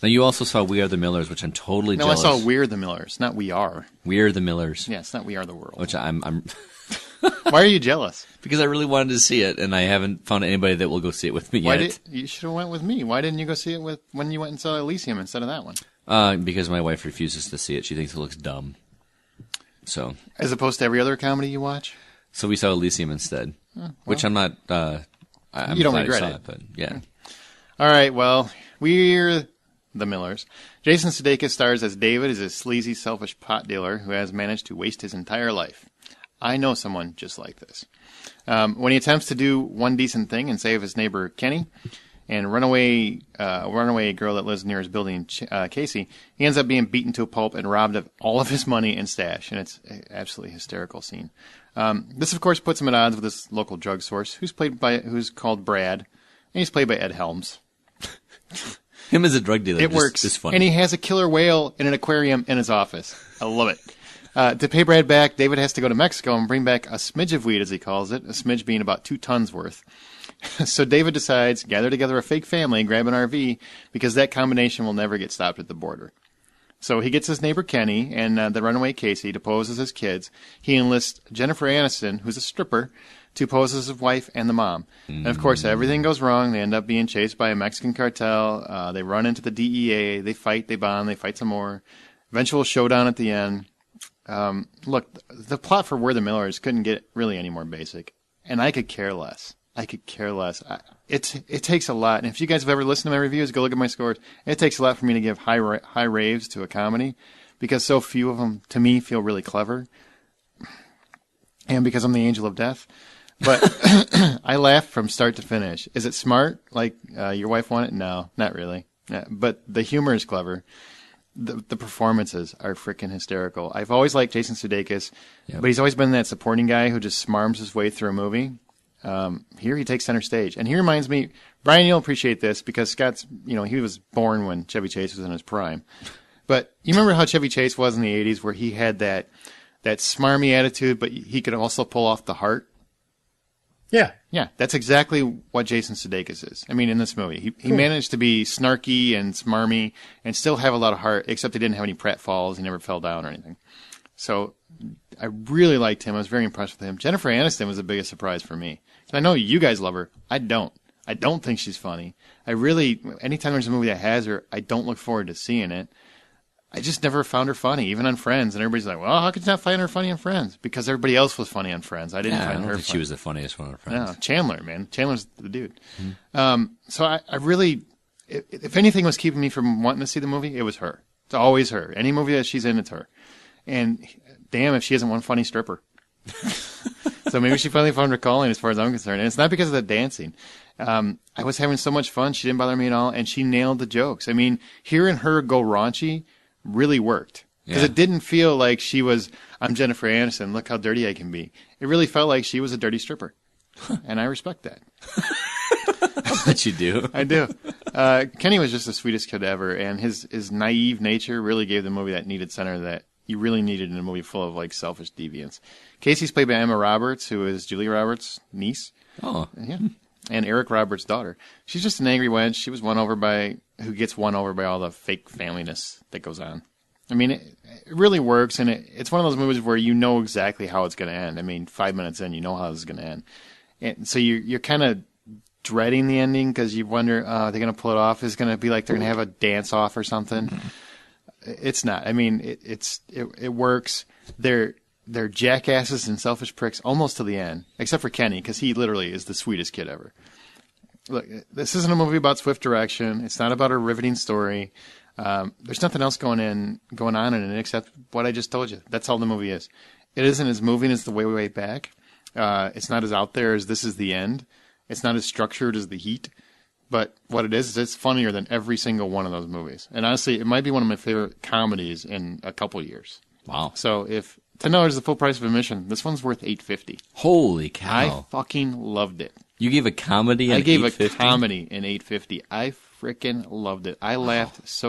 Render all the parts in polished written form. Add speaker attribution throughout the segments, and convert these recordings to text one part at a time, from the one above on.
Speaker 1: Now, you also saw We Are the Millers, which I'm totally
Speaker 2: No,
Speaker 1: jealous.
Speaker 2: I saw We're the Millers, not We Are.
Speaker 1: We're the Millers.
Speaker 2: Yeah, it's not We Are the World.
Speaker 1: Which I'm
Speaker 2: Why are you jealous?
Speaker 1: because I really wanted to see it, and I haven't found anybody that will go see it with me yet.
Speaker 2: You should have went with me. Why didn't you go see it when you went and saw Elysium instead of that one?
Speaker 1: Because my wife refuses to see it. She thinks it looks dumb. So
Speaker 2: As opposed to every other comedy you watch?
Speaker 1: we saw Elysium instead, which I'm not. I'm
Speaker 2: You don't
Speaker 1: glad I
Speaker 2: regret
Speaker 1: saw
Speaker 2: it.
Speaker 1: but yeah.
Speaker 2: All right, well, We're the Millers. Jason Sudeikis stars as David, is a sleazy, selfish pot dealer who has managed to waste his entire life. I know someone just like this. When he attempts to do one decent thing and save his neighbor Kenny and runaway girl that lives near his building, Casey, he ends up being beaten to a pulp and robbed of all of his money and stash, and it's an absolutely hysterical scene. This, of course, puts him at odds with his local drug source, who's called Brad, and he's played by Ed Helms.
Speaker 1: Him as a drug dealer.
Speaker 2: It works.
Speaker 1: Is funny.
Speaker 2: And he has a killer whale in an aquarium in his office. I love it. To pay Brad back, David has to go to Mexico and bring back a smidge of weed, as he calls it, a smidge being about 2 tons worth. So David decides, gather together a fake family, grab an RV, because that combination will never get stopped at the border. So he gets his neighbor Kenny and the runaway Casey to pose as his kids. He enlists Jennifer Aniston, who's a stripper, to pose as his wife and the mom. And of course, everything goes wrong. They end up being chased by a Mexican cartel. They run into the DEA. They fight. They bond. They fight some more. Eventual showdown at the end. Look, the plot for We're the Millers couldn't get really any more basic. And I could care less. It takes a lot. And if you guys have ever listened to my reviews, go look at my scores. It takes a lot for me to give high raves to a comedy because so few of them, to me, feel really clever. And because I'm the angel of death. But I laughed from start to finish. Is it smart? Like your wife wanted? No, not really. But the humor is clever. The performances are freaking hysterical. I've always liked Jason Sudeikis, but he's always been that supporting guy who just smarms his way through a movie. Here he takes center stage. And he reminds me, Brian, you'll appreciate this because Scott's, he was born when Chevy Chase was in his prime. But you remember how Chevy Chase was in the 80s where he had that smarmy attitude, but he could also pull off the heart?
Speaker 3: Yeah.
Speaker 2: Yeah, that's exactly what Jason Sudeikis is. I mean, in this movie. He managed to be snarky and smarmy and still have a lot of heart, except he didn't have any pratfalls. He never fell down or anything. So I really liked him. I was very impressed with him. Jennifer Aniston was the biggest surprise for me. I know you guys love her. I don't. I don't think she's funny. Anytime there's a movie that has her, I don't look forward to seeing it. I just never found her funny, even on Friends. And everybody's like, well, how could you not find her funny on Friends? Because everybody else was funny on Friends. I didn't find her funny.
Speaker 1: She was the funniest one on Friends.
Speaker 2: No, Chandler, man. Chandler's the dude. So I really, if anything was keeping me from wanting to see the movie, it was her. It's always her. Any movie that she's in, it's her. And damn if she isn't one funny stripper. So maybe she finally found her calling as far as I'm concerned. And it's not because of the dancing. I was having so much fun. She didn't bother me at all. And she nailed the jokes. I mean, hearing her go raunchy really worked. Because it didn't feel like she was, I'm Jennifer Aniston, look how dirty I can be. It really felt like she was a dirty stripper. And I respect that.
Speaker 1: I bet you do.
Speaker 2: I do. Kenny was just the sweetest kid ever. And his naive nature really gave the movie that needed center that you really needed in a movie full of like selfish deviants. Casey's played by Emma Roberts, who is Julia Roberts' niece.
Speaker 1: Oh.
Speaker 2: Yeah. And Eric Roberts' daughter. She's just an angry wench. She was who gets won over by all the fake familyness that goes on. I mean, it really works, and it's one of those movies where you know exactly how it's going to end. I mean, 5 minutes in, you know how this is going to end. And so you're kind of dreading the ending because you wonder, are they going to pull it off? Is it going to be like they're going to have a dance-off or something? It's not. I mean, it works. They're jackasses and selfish pricks almost to the end, except for Kenny, because he literally is the sweetest kid ever. Look, this isn't a movie about swift direction. It's not about a riveting story. There's nothing else going on in it except what I just told you. That's all the movie is. It isn't as moving as The Way, Way Back. It's not as out there as This Is the End. It's not as structured as The Heat. But what it is it's funnier than every single one of those movies. And honestly, it might be one of my favorite comedies in a couple years.
Speaker 1: Wow.
Speaker 2: So if $10 is the full price of admission, this one's worth $8.50.
Speaker 1: Holy cow.
Speaker 2: I fucking loved it.
Speaker 1: You gave a comedy an $8.50?
Speaker 2: I gave a comedy an $8.50. I freaking loved it. I laughed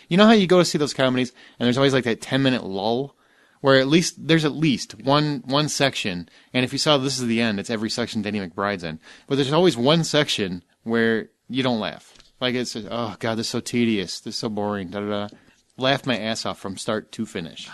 Speaker 2: You know how you go to see those comedies and there's always like that 10-minute lull where there's at least one section, and if you saw This Is the End, it's every section Danny McBride's in. But there's always one section where you don't laugh. Like it's, oh God, this is so tedious. This is so boring. Da da da. Laughed my ass off from start to finish.